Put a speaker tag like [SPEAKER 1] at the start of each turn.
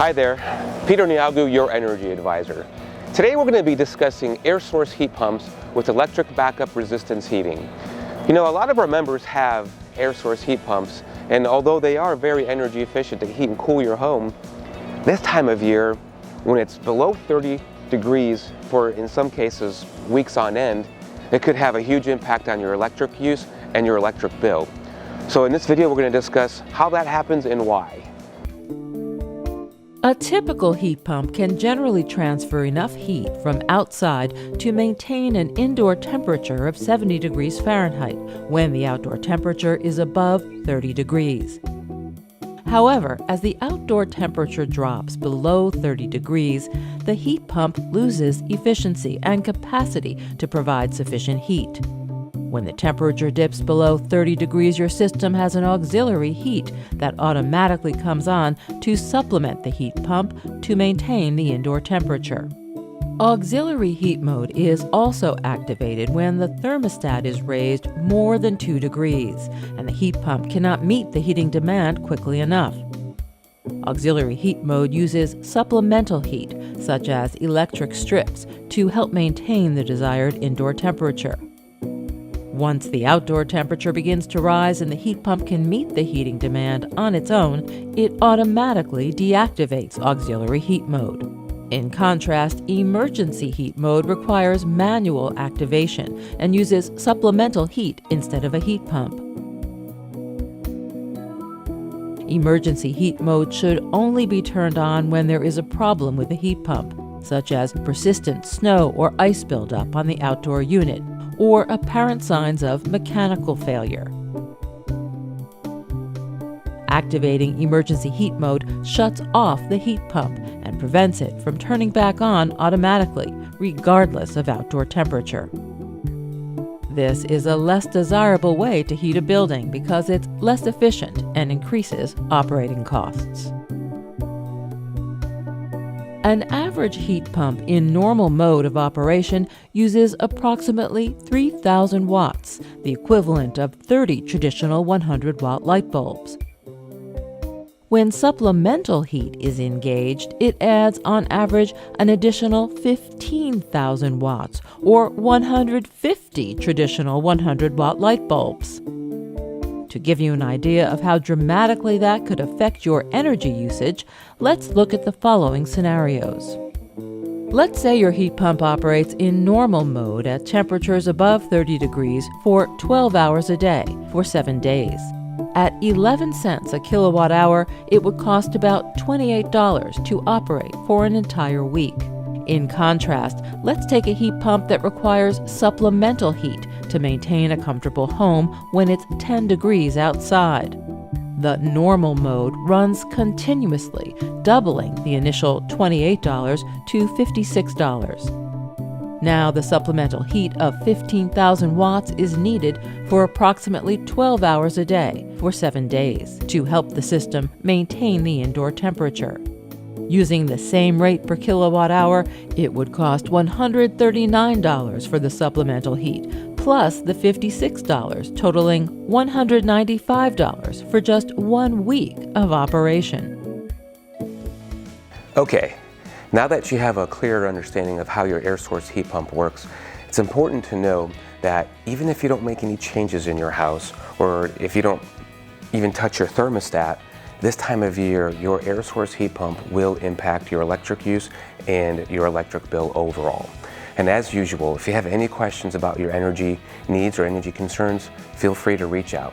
[SPEAKER 1] Hi there, Peter Niagu, your energy advisor. Today we're going to be discussing air source heat pumps with electric backup resistance heating. You know, a lot of our members have air source heat pumps, and although they are very energy efficient to heat and cool your home, this time of year, when it's below 30 degrees for, in some cases, weeks on end, it could have a huge impact on your electric use and your electric bill. So in this video, we're going to discuss how that happens and why.
[SPEAKER 2] A typical heat pump can generally transfer enough heat from outside to maintain an indoor temperature of 70 degrees Fahrenheit when the outdoor temperature is above 30 degrees. However, as the outdoor temperature drops below 30 degrees, the heat pump loses efficiency and capacity to provide sufficient heat. When the temperature dips below 30 degrees, your system has an auxiliary heat that automatically comes on to supplement the heat pump to maintain the indoor temperature. Auxiliary heat mode is also activated when the thermostat is raised more than 2 degrees and the heat pump cannot meet the heating demand quickly enough. Auxiliary heat mode uses supplemental heat, such as electric strips, to help maintain the desired indoor temperature. Once the outdoor temperature begins to rise and the heat pump can meet the heating demand on its own, it automatically deactivates auxiliary heat mode. In contrast, emergency heat mode requires manual activation and uses supplemental heat instead of a heat pump. Emergency heat mode should only be turned on when there is a problem with the heat pump, such as persistent snow or ice buildup on the outdoor unit, or apparent signs of mechanical failure. Activating emergency heat mode shuts off the heat pump and prevents it from turning back on automatically, regardless of outdoor temperature. This is a less desirable way to heat a building because it's less efficient and increases operating costs. An average heat pump in normal mode of operation uses approximately 3,000 watts, the equivalent of 30 traditional 100-watt light bulbs. When supplemental heat is engaged, it adds on average an additional 15,000 watts, or 150 traditional 100-watt light bulbs. To give you an idea of how dramatically that could affect your energy usage, let's look at the following scenarios. Let's say your heat pump operates in normal mode at temperatures above 30 degrees for 12 hours a day for 7 days. At 11 cents a kilowatt hour, it would cost about $28 to operate for an entire week. In contrast, let's take a heat pump that requires supplemental heat to maintain a comfortable home when it's 10 degrees outside. The normal mode runs continuously, doubling the initial $28 to $56. Now the supplemental heat of 15,000 watts is needed for approximately 12 hours a day for 7 days to help the system maintain the indoor temperature. Using the same rate per kilowatt hour, it would cost $139 for the supplemental heat, plus the $56, totaling $195 for just 1 week of operation.
[SPEAKER 1] Okay, now that you have a clearer understanding of how your air source heat pump works, it's important to know that even if you don't make any changes in your house, or if you don't even touch your thermostat, this time of year, your air source heat pump will impact your electric use and your electric bill overall. And as usual, if you have any questions about your energy needs or energy concerns, feel free to reach out.